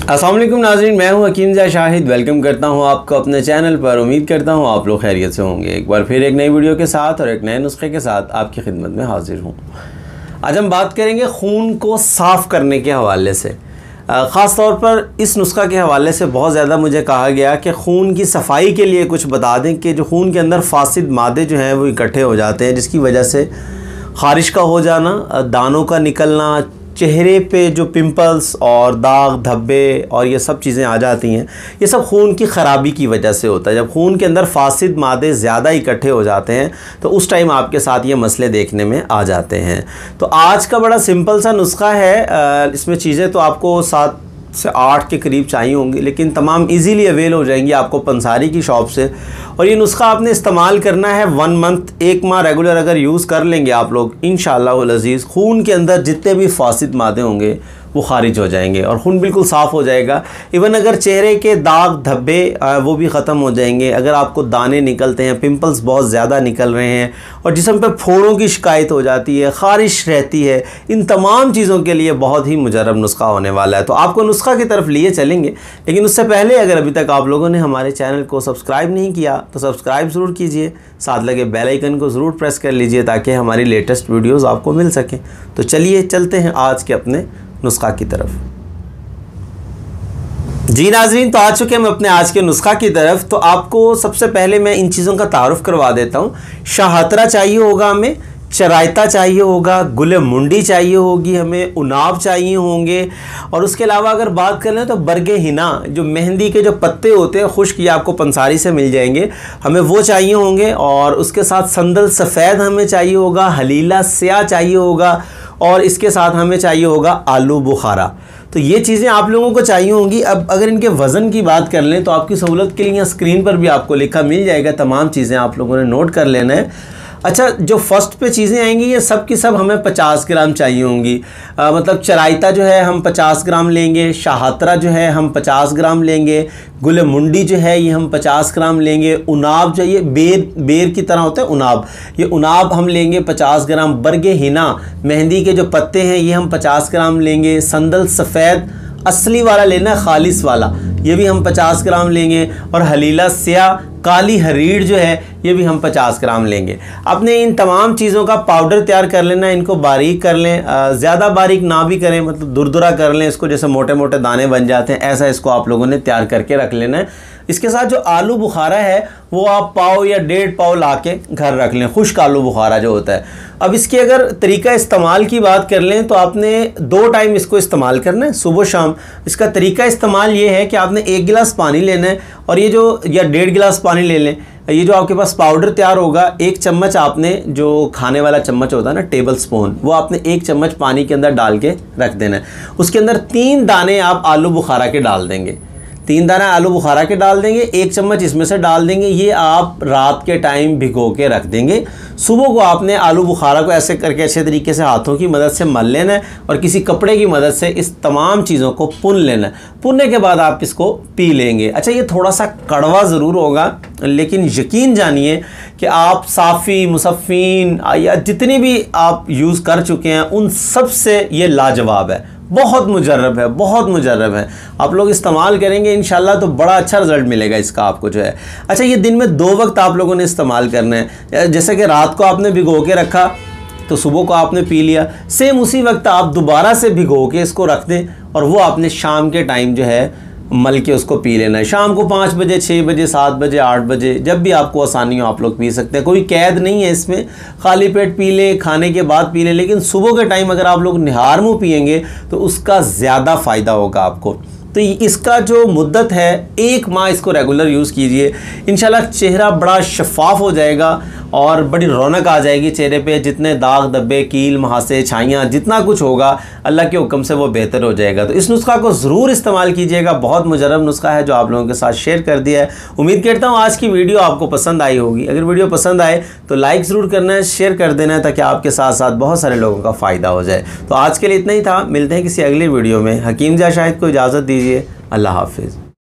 अस्सलाम वालेकुम नाज़रीन, मैं हूं हकीम ज़ा शाहिद। वेलकम करता हूं आपको अपने चैनल पर। उम्मीद करता हूं आप लोग खैरियत से होंगे। एक बार फिर एक नई वीडियो के साथ और एक नए नुस्खे के साथ आपकी खिदमत में हाजिर हूं। आज हम बात करेंगे खून को साफ़ करने के हवाले से। ख़ास तौर पर इस नुस्खा के हवाले से बहुत ज़्यादा मुझे कहा गया कि खून की सफाई के लिए कुछ बता दें कि जो खून के अंदर फासिद मादे जो हैं वो इकट्ठे हो जाते हैं, जिसकी वजह से ख़ारिश का हो जाना, दानों का निकलना, चेहरे पे जो पिंपल्स और दाग धब्बे और ये सब चीज़ें आ जाती हैं, ये सब खून की ख़राबी की वजह से होता है। जब खून के अंदर फासिद मादे ज़्यादा इकट्ठे हो जाते हैं तो उस टाइम आपके साथ ये मसले देखने में आ जाते हैं। तो आज का बड़ा सिंपल सा नुस्खा है। इसमें चीज़ें तो आपको 7 से 8 के करीब चाहिए होंगी, लेकिन तमाम इजीली अवेल हो जाएंगी आपको पंसारी की शॉप से। और ये नुस्खा आपने इस्तेमाल करना है 1 मंथ, 1 माह रेगुलर अगर यूज़ कर लेंगे आप लोग, इंशाअल्लाह अज़ीज़ खून के अंदर जितने भी फासिद मादे होंगे वो खारिज हो जाएंगे और खून बिल्कुल साफ़ हो जाएगा। इवन अगर चेहरे के दाग धब्बे वो भी ख़त्म हो जाएंगे। अगर आपको दाने निकलते हैं, पिंपल्स बहुत ज़्यादा निकल रहे हैं और जिस्म पे फोड़ों की शिकायत हो जाती है, ख़ारिश रहती है, इन तमाम चीज़ों के लिए बहुत ही मुजर्रब नुस्खा होने वाला है। तो आपको नुस्खा की तरफ लिए चलेंगे, लेकिन उससे पहले अगर अभी तक आप लोगों ने हमारे चैनल को सब्सक्राइब नहीं किया तो सब्सक्राइब ज़रूर कीजिए, साथ लगे बेल आइकन को ज़रूर प्रेस कर लीजिए ताकि हमारी लेटेस्ट वीडियोज़ आपको मिल सकें। तो चलिए चलते हैं आज के अपने नुस्खा की तरफ। जी नाज़रीन, तो आ चुके हैं हम अपने आज के नुस्खा की तरफ। तो आपको सबसे पहले मैं इन चीज़ों का तारुफ करवा देता हूँ। शाहतरा चाहिए होगा हमें, चरायता चाहिए होगा, गुले मुंडी चाहिए होगी हमें, उनाब चाहिए होंगे, और उसके अलावा अगर बात कर लें तो बरगे हिना, जो मेहंदी के जो पत्ते होते हैं खुश्क, ये आपको पंसारी से मिल जाएंगे, हमें वो चाहिए होंगे। और उसके साथ संदल सफ़ेद हमें चाहिए होगा, हलीला स्याह चाहिए होगा, और इसके साथ हमें चाहिए होगा आलू बुखारा। तो ये चीज़ें आप लोगों को चाहिए होंगी। अब अगर इनके वज़न की बात कर लें तो आपकी सहूलत के लिए स्क्रीन पर भी आपको लिखा मिल जाएगा, तमाम चीज़ें आप लोगों ने नोट कर लेना है। अच्छा, जो फर्स्ट पे चीज़ें आएंगी ये सब की सब हमें 50 ग्राम चाहिए होंगी। मतलब चरायता जो है हम 50 ग्राम लेंगे, शाहतरा जो है हम 50 ग्राम लेंगे, गुले मुंडी जो है ये हम 50 ग्राम लेंगे, उनाब जो ये बेर की तरह होता है उनाब, ये उनाब हम लेंगे 50 ग्राम, बरगे हिना मेहंदी के जो पत्ते हैं ये हम 50 ग्राम लेंगे, संदल सफ़ेद असली वाला लेना है, खालिस वाला, ये भी हम 50 ग्राम लेंगे, और हलीला स्याह काली हरीड़ जो है ये भी हम 50 ग्राम लेंगे। आपने इन तमाम चीज़ों का पाउडर तैयार कर लेना है। इनको बारीक कर लें, ज़्यादा बारीक ना भी करें, मतलब दुरदुरा कर लें इसको, जैसे मोटे मोटे दाने बन जाते हैं, ऐसा इसको आप लोगों ने तैयार करके रख लेना है। इसके साथ जो आलू बुखारा है वो आप पाव या 1.5 पाव ला के घर रख लें, खुश्क आलू बुखारा जो होता है। अब इसके अगर तरीका इस्तेमाल की बात कर लें तो आपने 2 टाइम इसको इस्तेमाल करना है, सुबह शाम। इसका तरीका इस्तेमाल ये है कि आपने 1 गिलास पानी लेना है, और ये जो या 1.5 गिलास पानी ले लें। ये जो आपके पास पाउडर तैयार होगा, 1 चम्मच आपने, जो खाने वाला चम्मच होता है ना, टेबल स्पून, वो आपने 1 चम्मच पानी के अंदर डाल के रख देना है। उसके अंदर 3 दाने आप आलू बुखारा के डाल देंगे, 3 दाना आलू बुखारा के डाल देंगे, 1 चम्मच इसमें से डाल देंगे। ये आप रात के टाइम भिगो के रख देंगे। सुबह को आपने आलू बुखारा को ऐसे करके अच्छे तरीके से हाथों की मदद से मल लेना है और किसी कपड़े की मदद से इस तमाम चीज़ों को पुन लेना है। पुनने के बाद आप इसको पी लेंगे। अच्छा, ये थोड़ा सा कड़वा ज़रूर होगा, लेकिन यकीन जानिए कि आप साफ़ी, मुसफ़ीन या जितनी भी आप यूज़ कर चुके हैं उन सब से ये लाजवाब है, बहुत मुजर्रब है, बहुत मुजर्रब है। आप लोग इस्तेमाल करेंगे इंशाल्लाह तो बड़ा अच्छा रिज़ल्ट मिलेगा इसका आपको जो है। अच्छा, ये दिन में 2 वक्त आप लोगों ने इस्तेमाल करना है। जैसे कि रात को आपने भिगो के रखा तो सुबह को आपने पी लिया, सेम उसी वक्त आप दोबारा से भिगो के इसको रख दें और वो आपने शाम के टाइम जो है मल के उसको पी लेना है। शाम को 5 बजे, 6 बजे, 7 बजे, 8 बजे, जब भी आपको आसानी हो आप लोग पी सकते हैं। कोई कैद नहीं है इसमें, खाली पेट पी लें, खाने के बाद पी लें, लेकिन सुबह के टाइम अगर आप लोग निहार मुँह पिएंगे तो उसका ज़्यादा फ़ायदा होगा आपको। तो इसका जो मुद्दत है 1 माह इसको रेगुलर यूज़ कीजिए, इंशाल्लाह चेहरा बड़ा शफाफ हो जाएगा और बड़ी रौनक आ जाएगी चेहरे पे। जितने दाग धब्बे, कील महासे, छाइयाँ, जितना कुछ होगा अल्लाह के हुक्म से वो बेहतर हो जाएगा। तो इस नुस्खा को ज़रूर इस्तेमाल कीजिएगा। बहुत मुजर्रब नुस्खा है जो आप लोगों के साथ शेयर कर दिया है। उम्मीद करता हूँ आज की वीडियो आपको पसंद आई होगी। अगर वीडियो पसंद आए तो लाइक ज़रूर करना है, शेयर कर देना है ताकि आपके साथ साथ बहुत सारे लोगों का फ़ायदा हो जाए। तो आज के लिए इतना ही था, मिलते हैं किसी अगली वीडियो में। हकीम ज़ा शाहिद को इजाज़त दीजिए। अल्लाह हाफिज़।